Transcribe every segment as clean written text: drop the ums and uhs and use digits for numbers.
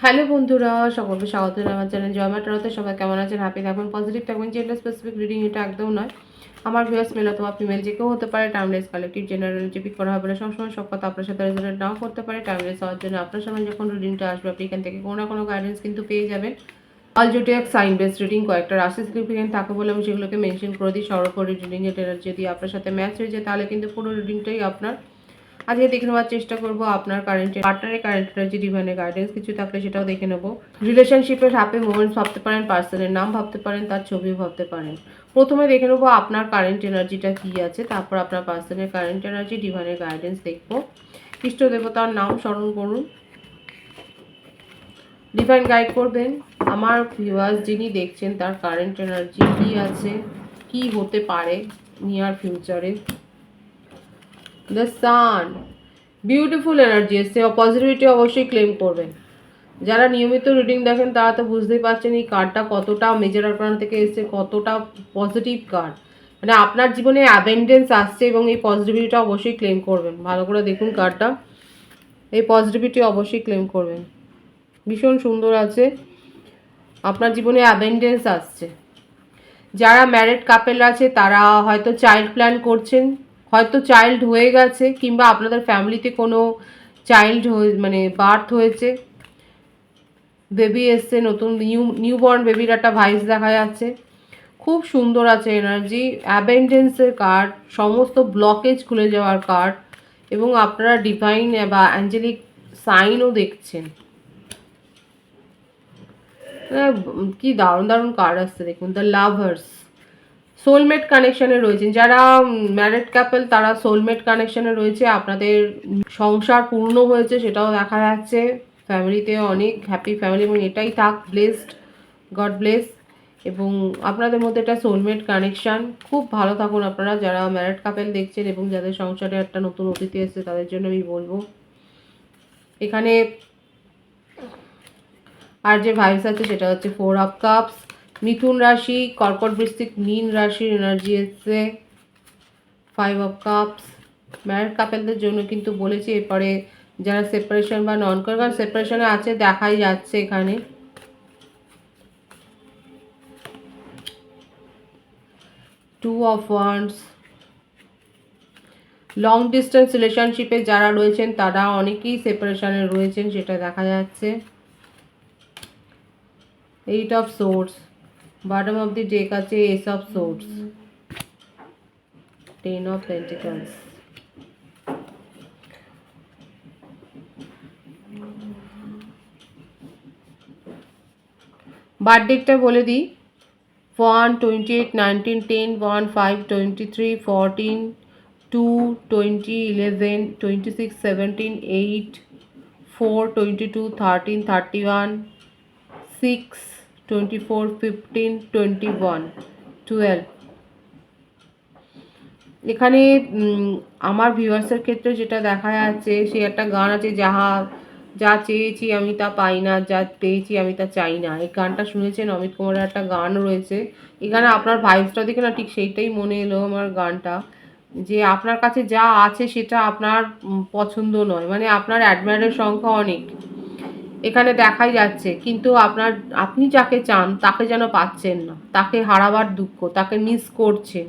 Hello বন্ধুরা, সকলকে স্বাগত আমার চ্যানেল জয় মা ট্যারোতে। সবাই কেমন আছেন? হ্যাপি থাকবেন, পজিটিভ থাকবেন। জেন্ডার স্পেসিফিক রিডিং এটা একদম নয়। আমার ভিউয়ার্স মেল অথবা ফিমেল যে কেউ হতে পারে। টাইমলেস কালেক্টিভ জেনারেল যে পিক করা হবে না, সবসময় সব কথা আপনার সাথে রেজোনেট নাও করতে পারে। টাইমলেস হওয়ার জন্য আপনার সামনে যখন রিডিংটা আসবে, আপনি এখান থেকে কোনো না কোনো গাইডেন্স কিন্তু পেয়ে যাবেন। All zodiac sign based reading কয়েকটা রাশি সিগনিফিকেন্ট থাকে বলে আমি সেগুলোকে মেনশন করে দিই। সর্বোপরি রিডিং এটা যদি আপনার সাথে ম্যাচ হয়ে যায়, তাহলে কিন্তু পুরো রিডিংটাই আপনার। আজকে দেখে নেওয়ার চেষ্টা করব আপনার পার্টনারের কারেন্ট এনার্জি, ডিভাইনের গাইডেন্স কিছু থাকলে সেটাও দেখে নেব। রিলেশনশিপের হ্যাপি মোমেন্টস ভাবতে পারেন, পার্সনের নাম ভাবতে পারেন, তার ছবিও ভাবতে পারেন। প্রথমে দেখে নেবো আপনার কারেন্ট এনার্জিটা কি আছে, তারপর আপনার পার্সনের কারেন্ট এনার্জি, ডিভাইনের গাইডেন্স দেখব। ইষ্ট দেবতার নাম স্মরণ করুন, ডিভাইন গাইড করবেন। আমার ভিউয়ার্স যিনি দেখছেন তার কারেন্ট এনার্জি কি আছে, কি হতে পারে নিয়ার ফিউচারে। দ্য সান, বিউটিফুল এনার্জি এসছে। পজিটিভিটি অবশ্যই ক্লেম করবেন। যারা নিয়মিত রিডিং দেখেন তারা তো বুঝতেই পারছেন এই কার্ডটা কতটা মেজর আরকান থেকে এসছে, কতটা পজিটিভ কার্ড। মানে আপনার জীবনে অ্যাবেন্ডেন্স আসছে এবং এই পজিটিভিটিটা অবশ্যই ক্লেম করবেন। ভালো করে দেখুন কার্ডটা, এই পজিটিভিটি অবশ্যই ক্লেম করবেন। ভীষণ সুন্দর আছে, আপনার জীবনে অ্যাবেন্ডেন্স আসছে। যারা ম্যারিড কাপেল আছে তারা হয়তো চাইল্ড প্ল্যান করছেন, হয়তো চাইল্ড হয়ে গেছে, কিংবা আপনাদের ফ্যামিলিতে কোনো চাইল্ড মানে বার্থ হয়েছে, বেবি এসছে, নতুন নিউবর্ন বেবির একটা ভাইস দেখা যাচ্ছে। খুব সুন্দর আছে এনার্জি, অ্যাবেন্ডেন্সের কার্ড, সমস্ত ব্লকেজ খুলে যাওয়ার কার্ড, এবং আপনারা ডিভাইন বা অ্যাঞ্জেলিক সাইনও দেখছেন। কি দারুণ দারুণ কার্ড আসছে দেখুন। দ্য লাভার্স, সোলমেট কানেকশানে রয়েছেন। যারা ম্যারিড কাপল তারা সোলমেট কানেকশানে রয়েছে, আপনাদের সংসার পূর্ণ হয়েছে সেটাও দেখা যাচ্ছে। ফ্যামিলিতে অনেক হ্যাপি ফ্যামিলি, এবং এটাই থাক, ব্লেসড, গড ব্লেস। এবং আপনাদের মধ্যে একটা সোলমেট কানেকশান, খুব ভালো থাকুন আপনারা যারা ম্যারিড কাপল দেখছেন, এবং যাদের সংসারে একটা নতুন অতিথি এসেছে তাদের জন্য আমি বলবো। এখানে আর যে ভাইবস আছে সেটা হচ্ছে 4 অফ কাপস, মিথুন রাশি, কর্কট বৃশ্চিক মীন রাশির এনার্জি এসছে। 5 অফ কাপস ম্যারিড কাপেলদের জন্য কিন্তু বলেছি। এরপরে যারা সেপারেশন বা নন কারণ সেপারেশনে আছে দেখাই যাচ্ছে এখানে। 2 অফ ওয়ান্ডস, লং ডিস্টেন্স রিলেশনশিপে যারা রয়েছেন তারা অনেকেই সেপারেশনে রয়েছেন সেটা দেখা যাচ্ছে। 8 of swords, bottom of the deck আছে ace of swords, 10 of pentacles. বার্থডেটা বলে দিই, 1, 28, 19, 10, 1, 5, 23, 14, 2, 20, 11, 26, 17, 8, 4, 22, 13, 31, 6, 24, 15, 21, 12। এখানে আমার ভিউয়ার্সের ক্ষেত্রে যেটা দেখা যাচ্ছে, সে একটা গান আছে, যা চেয়েছি আমি তা পাই না, যা পেয়েছি আমি তা চাই না। এই গানটা শুনেছেন, অমিত কুমারের একটা গান রয়েছে। এখানে আপনার ভাইবসটা দেখে না ঠিক সেইটাই মনে এলো আমার গানটা, যে আপনার কাছে যা আছে সেটা আপনার পছন্দ নয়, মানে আপনার অ্যাডমায়ারের সংখ্যা অনেক এখানে দেখাই যাচ্ছে, কিন্তু আপনি যাকে চান তাকে যেন পাচ্ছেন না, তাকে হারাবার দুঃখ, তাকে মিস করছেন।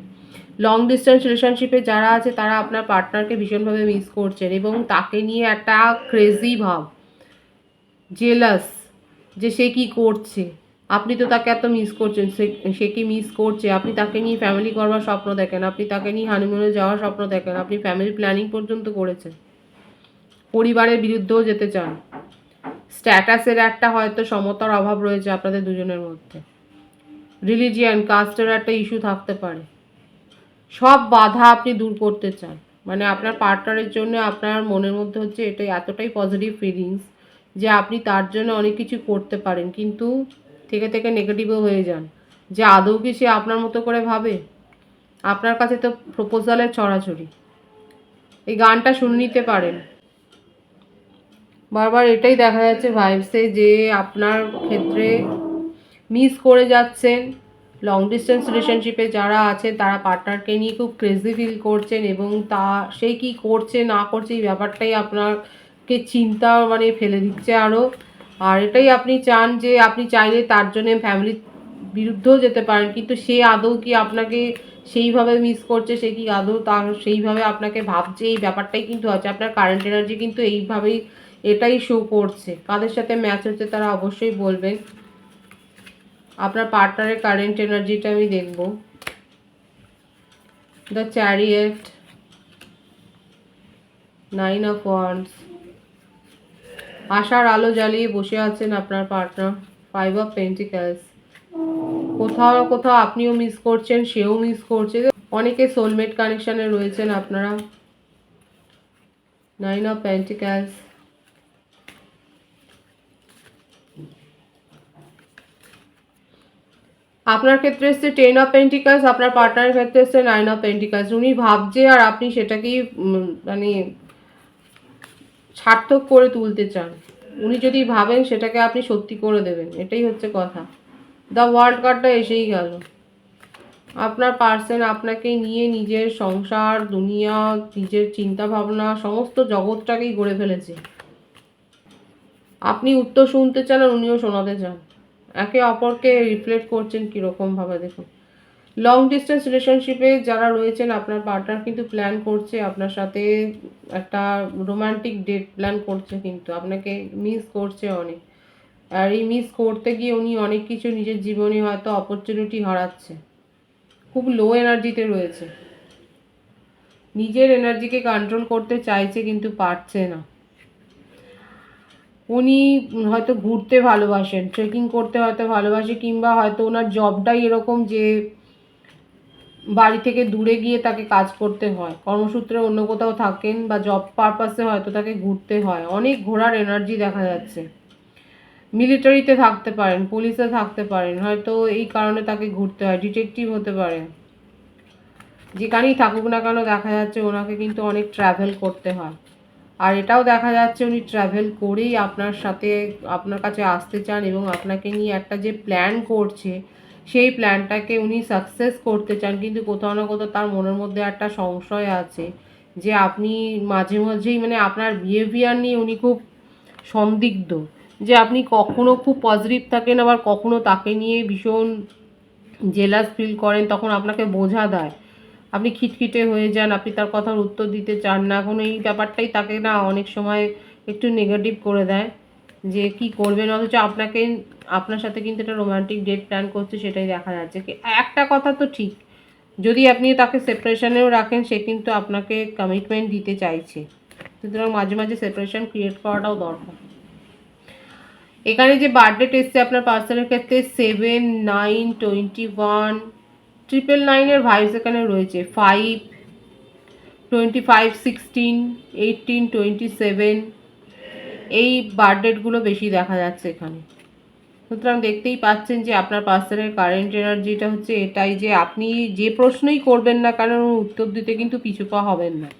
লং ডিস্টেন্স রিলেশনশিপে যারা আছে তারা আপনার পার্টনারকে ভীষণভাবে মিস করছেন, এবং তাকে নিয়ে একটা ক্রেজি ভাব, জেলাস, যে সে কি করছে, আপনি তো তাকে এত মিস করছেন, সে কি মিস করছে। আপনি তাকে নিয়ে ফ্যামিলি করবার স্বপ্ন দেখেন, আপনি তাকে নিয়ে হানিমুনে যাওয়ার স্বপ্ন দেখেন, আপনি ফ্যামিলি প্ল্যানিং পর্যন্ত করেছেন, পরিবারের বিরুদ্ধেও যেতে চান। স্ট্যাটাসের একটা হয়তো সমতার অভাব রয়েছে আপনাদের দুজনের মধ্যে, রিলিজিয়ান কাস্টের একটা ইস্যু থাকতে পারে। সব বাধা আপনি দূর করতে চান, মানে আপনার পার্টনারের জন্য আপনার মনের মধ্যে হচ্ছে এটা এতটাই পজিটিভ ফিলিংস যে আপনি তার জন্য অনেক কিছু করতে পারেন, কিন্তু থেকে থেকে নেগেটিভও হয়ে যান, যে আদৌ কি সে আপনার মতো করে ভাবে। আপনার কাছে তো প্রপোজালের ছড়াছড়ি। এই গানটা শুনে নিতে পারেন। বারবার এটাই দেখা যাচ্ছে ভাইবসে, যে আপনার ক্ষেত্রে মিস করে যাচ্ছেন। লং ডিস্টেন্স রিলেশনশিপে যারা আছে তারা পার্টনারকে নিয়ে খুব ক্রেজি ফিল করছেন, এবং সে কি করছে না করছে এই ব্যাপারটাই আপনাকে চিন্তা মানে ফেলে দিচ্ছে আরও। আর এটাই আপনি চান যে আপনি চাইলে তার জন্য ফ্যামিলির বিরুদ্ধেও যেতে পারেন, কিন্তু সে আদৌ কি আপনাকে সেইভাবে মিস করছে, সে কি আদৌ তার সেইভাবে আপনাকে ভাবছে, এই ব্যাপারটাই কিন্তু আছে। আপনার কারেন্ট এনার্জি কিন্তু এইভাবেই এটাই শো করছে। কাদের সাথে ম্যাচ হচ্ছে তারা অবশ্যই বলবেন। আপনার পার্টনারের কারেন্ট এনার্জিটা আমি দেখব। দ্য চ্যারিয়েট, 9 অফ ওয়ান্ডস, আশার আলো জ্বালিয়ে বসে আছেন আপনার পার্টনার, 5 অফ পেন্টিকলস। কোথাও না কোথাও আপনিও মিস করছেন, সেও মিস করছে। অনেকে সোলমেট কানেকশানে রয়েছেন আপনারা, 9 অফ পেন্টিকলস। আপনার ক্ষেত্রে এসছে 10 অফ পেন্টিকলস, আপনার পার্টনারের ক্ষেত্রে এসছে 9 অফ পেন্টিকলস। উনি ভাবছে আর আপনি সেটাকেই মানে সার্থক করে তুলতে চান। উনি যদি ভাবেন সেটাকে আপনি সত্যি করে দেবেন, এটাই হচ্ছে কথা। দ্য ওয়ার্ল্ড কার্ডটা এসেই গেল। আপনার পার্সন আপনাকে নিয়ে নিজের সংসার, দুনিয়া, নিজের চিন্তা ভাবনা, সমস্ত জগৎটাকেই গড়ে ফেলেছে। আপনি উত্তর শুনতে চান আর উনিও শোনাতে চান। একে অপরকে রিফ্লেক্ট করছেন কীরকমভাবে দেখুন। লং ডিস্টেন্স রিলেশনশিপে যারা রয়েছেন, আপনার পার্টনার কিন্তু প্ল্যান করছে আপনার সাথে একটা রোমান্টিক ডেট প্ল্যান করছে, কিন্তু আপনাকে মিস করছে অনেক। আর এই মিস করতে গিয়ে উনি অনেক কিছু নিজের জীবনে হয়তো অপরচুনিটি হারাচ্ছে। খুব লো এনার্জিতে রয়েছে, নিজের এনার্জিকে কন্ট্রোল করতে চাইছে কিন্তু পারছে না। উনি হয়তো ঘুরতে ভালোবাসেন, ট্রেকিং করতে হয়তো ভালোবাসে, কিংবা হয়তো ওনার জবটাই এরকম যে বাড়ি থেকে দূরে গিয়ে তাকে কাজ করতে হয়, কর্মসূত্রে অন্য কোথাও থাকেন বা জব পারপাসে হয়তো তাকে ঘুরতে হয়। অনেক ঘোরার এনার্জি দেখা যাচ্ছে। মিলিটারিতে থাকতে পারেন, পুলিশে থাকতে পারেন, হয়তো এই কারণে তাকে ঘুরতে হয়। ডিটেকটিভ হতে পারেন, যেখানেই থাকুক না কেন দেখা যাচ্ছে ওনাকে কিন্তু অনেক ট্রাভেল করতে হয়। আর এটাও দেখা যাচ্ছে উনি ট্রাভেল করেই আপনার সাথে আপনার কাছে আসতে চান, এবং আপনাকে নিয়ে একটা যে প্ল্যান করছে সেই প্ল্যানটাকে উনি সাকসেস করতে চান। কিন্তু কোথাও না কোথাও তার মনের মধ্যে একটা সংশয় আছে যে আপনি মাঝে মাঝেই মানে আপনার বিহেভিয়ার নিয়ে উনি খুব সন্দিগ্ধ, যে আপনি কখনো খুব পজিটিভ থাকেন, আবার কখনো তাকে নিয়ে ভীষণ জেলাস ফিল করেন, তখন আপনাকে বোঝা দেয়, আপনি খিটখিটে হয়ে যান, আপনি তার কথার উত্তর দিতে চান না। এখন এই ব্যাপারটাই তাকে না অনেক সময় একটু নেগেটিভ করে দেয় যে কি করবেন, অথচ আপনাকে আপনার সাথে কিন্তু একটা রোমান্টিক ডেট প্ল্যান করছে, সেটাই দেখা যাচ্ছে। একটা কথা তো ঠিক, যদি আপনি তাকে সেপারেশনেও রাখেন সে কিন্তু আপনাকে কমিটমেন্ট দিতে চাইছে, সুতরাং মাঝে মাঝে সেপারেশন ক্রিয়েট করাটাও দরকার। এখানে যে বার্থডেট এসছে আপনার পার্সনের ক্ষেত্রে 7, 9, 21, 999-এর ভাইস এখানে রয়েছে, 5, 25, 16, 18, 27, এই বার্থডেটগুলো বেশি দেখা যাচ্ছে এখানে। সুতরাং দেখতেই পাচ্ছেন যে আপনার পার্সনের কারেন্ট এনার্জিটা হচ্ছে এটাই, যে আপনি যে প্রশ্নই করবেন না কারণ উত্তর দিতে কিন্তু পিছুপা হবেন না।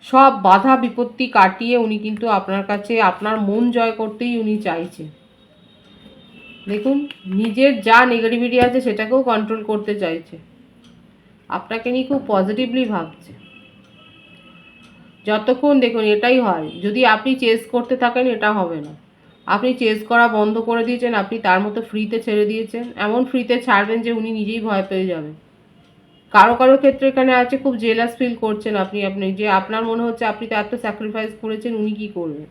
সব বাধা বিপত্তি কাটিয়ে উনি কিন্তু আপনার কাছে আপনার মন জয় করতেই উনি চাইছে। দেখুন, নিজের যা নেগেটিভিটি আছে সেটাকেও কন্ট্রোল করতে চাইছে, আপনাকে নিয়ে খুব পজিটিভলি ভাবছে। যতক্ষণ দেখুন এটাই হয়, যদি আপনি চেস করতে থাকেন এটা হবে না। আপনি চেস করা বন্ধ করে দিয়েছেন, আপনি তার মতো ফ্রিতে ছেড়ে দিয়েছেন, এমন ফ্রিতে ছাড়বেন যে উনি নিজেই ভয় পেয়ে যাবেন। কারো কারো ক্ষেত্রে এখানে আছে খুব জেলাস ফিল করছেন আপনি যে আপনার মনে হচ্ছে আপনি তো এত স্যাক্রিফাইস করেছেন, উনি কী করবেন।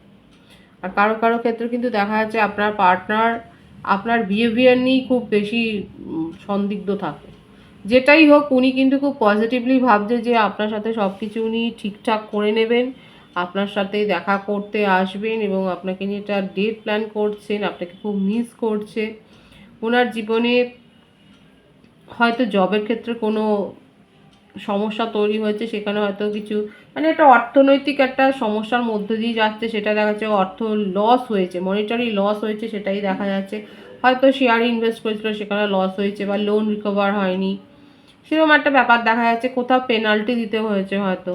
আর কারো কারো ক্ষেত্রে কিন্তু দেখা যাচ্ছে আপনার পার্টনার আপনার বিহেভিয়ার নিয়েই খুব বেশি সন্দিগ্ধ থাকে। যেটাই হোক উনি কিন্তু খুব পজিটিভলি ভাবছে যে আপনার সাথে সব কিছু উনি ঠিকঠাক করে নেবেন, আপনার সাথে দেখা করতে আসবেন এবং আপনাকে নিয়ে একটা ডেট প্ল্যান করছেন, আপনাকে খুব মিস করছে। ওনার জীবনে হয়তো জবের ক্ষেত্রে কোনো সমস্যা তৈরি হয়েছে, সেখানে হয়তো কিছু মানে একটা অর্থনৈতিক একটা সমস্যার মধ্যে দিয়ে যাচ্ছে, সেটা দেখা যাচ্ছে অর্থ লস হয়েছে, মনিটারি লস হয়েছে, সেটাই দেখা যাচ্ছে। হয়তো শেয়ারে ইনভেস্ট করেছিল সেখানে লস হয়েছে, বা লোন রিকভার হয়নি, সেরকম একটা ব্যাপার দেখা যাচ্ছে। কোথাও পেনাল্টি দিতে হয়েছে, হয়তো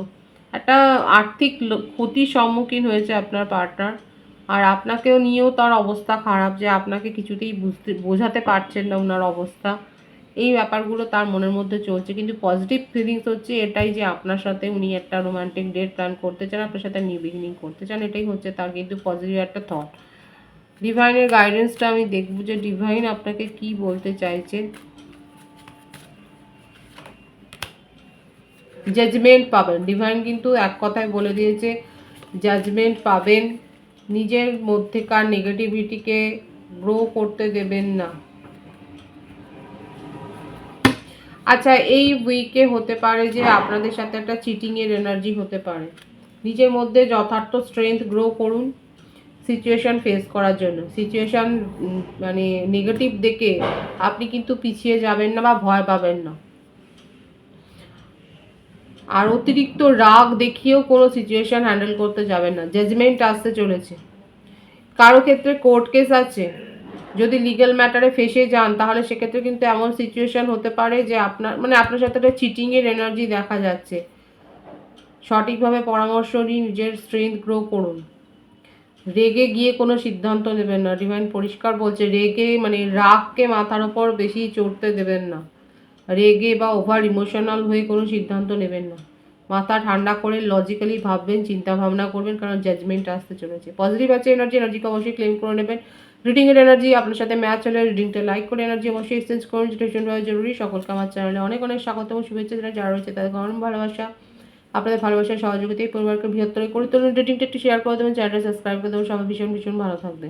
একটা আর্থিক ক্ষতির সম্মুখীন হয়েছে আপনার পার্টনার। আর আপনাকেও নিয়েও তার অবস্থা খারাপ, যে আপনাকে কিছুতেই বোঝাতে পারছেন না ওনার অবস্থা। এই ব্যাপারগুলো তার মনের মধ্যে চলছে, কিন্তু পজিটিভ ফিলিংস হচ্ছে এটাই যে আপনার সাথে উনি একটা রোমান্টিক ডেট প্ল্যান করতে চান, আপনার সাথে নিউ বিগিনিং করতে চান, এটাই হচ্ছে তার কিন্তু পজিটিভ একটা থট। ডিভাইনের গাইডেন্সটা আমি দেখব যে ডিভাইন আপনাকে কি বলতে চাইছে। জাজমেন্ট পাবেন, ডিভাইন কিন্তু এক কথায় বলে দিয়েছে জাজমেন্ট পাবেন। নিজের মধ্যেকার নেগেটিভিটিকে গ্রো করতে দেবেন না। আচ্ছা, এই উইকে হতে পারে যে আপনাদের সাথে একটা চিটিংয়ের এনার্জি হতে পারে। নিজের মধ্যে যথার্থ স্ট্রেংথ গ্রো করুন সিচুয়েশান ফেস করার জন্য। সিচুয়েশান মানে নেগেটিভ দেখে আপনি কিন্তু পিছিয়ে যাবেন না বা ভয় পাবেন না। আর অতিরিক্ত রাগ দেখিয়েও কোনো সিচুয়েশান হ্যান্ডেল করতে যাবেন না। জাজমেন্ট আসতে চলেছে। কারো ক্ষেত্রে কোর্ট কেস আছে, যদি লিগ্যাল ম্যাটারে ফেসে যান তাহলে সেক্ষেত্রে কিন্তু এমন সিচুয়েশান হতে পারে যে আপনার সাথে একটা চিটিংয়ের এনার্জি দেখা যাচ্ছে। সঠিকভাবে পরামর্শ নিয়ে নিজের স্ট্রেংথ গ্রো করুন। রেগে গিয়ে কোনো সিদ্ধান্ত নেবেন না, ডিভাইন পরিষ্কার বলছে। রেগে মানে রাগকে মাথার ওপর বেশি চড়তে দেবেন না। রেগে বা ওভার ইমোশনাল হয়ে কোনো সিদ্ধান্ত নেবেন না। মাথা ঠান্ডা করে লজিক্যালি ভাববেন, চিন্তা ভাবনা করবেন, কারণ জাজমেন্ট আসতে চলেছে। পজিটিভ আছে এনার্জিকে অবশ্যই ক্লেম করে নেবেন। রিডিংয়ের এনার্জি আপনার সাথে ম্যাচ হলে রিডিংটা লাইক করে এনার্জি অবশ্যই এক্সচেঞ্জ করুন, যেটা ভীষণভাবে জরুরি। সকলকে আমার চ্যানেলে অনেক অনেক স্বাগত এবং শুভেচ্ছা। যারা রয়েছে তাদের অনেক ভালোবাসা। আপনাদের ভালোবাসার সহযোগিতায় পরিবারকে বৃহত্তর করে তুলুন। রেটিংটা একটু শেয়ার করে দেবেন, চ্যানেলটা সাবস্ক্রাইব করে দেবেন। সবাই ভীষণ ভীষণ ভালো থাকবে।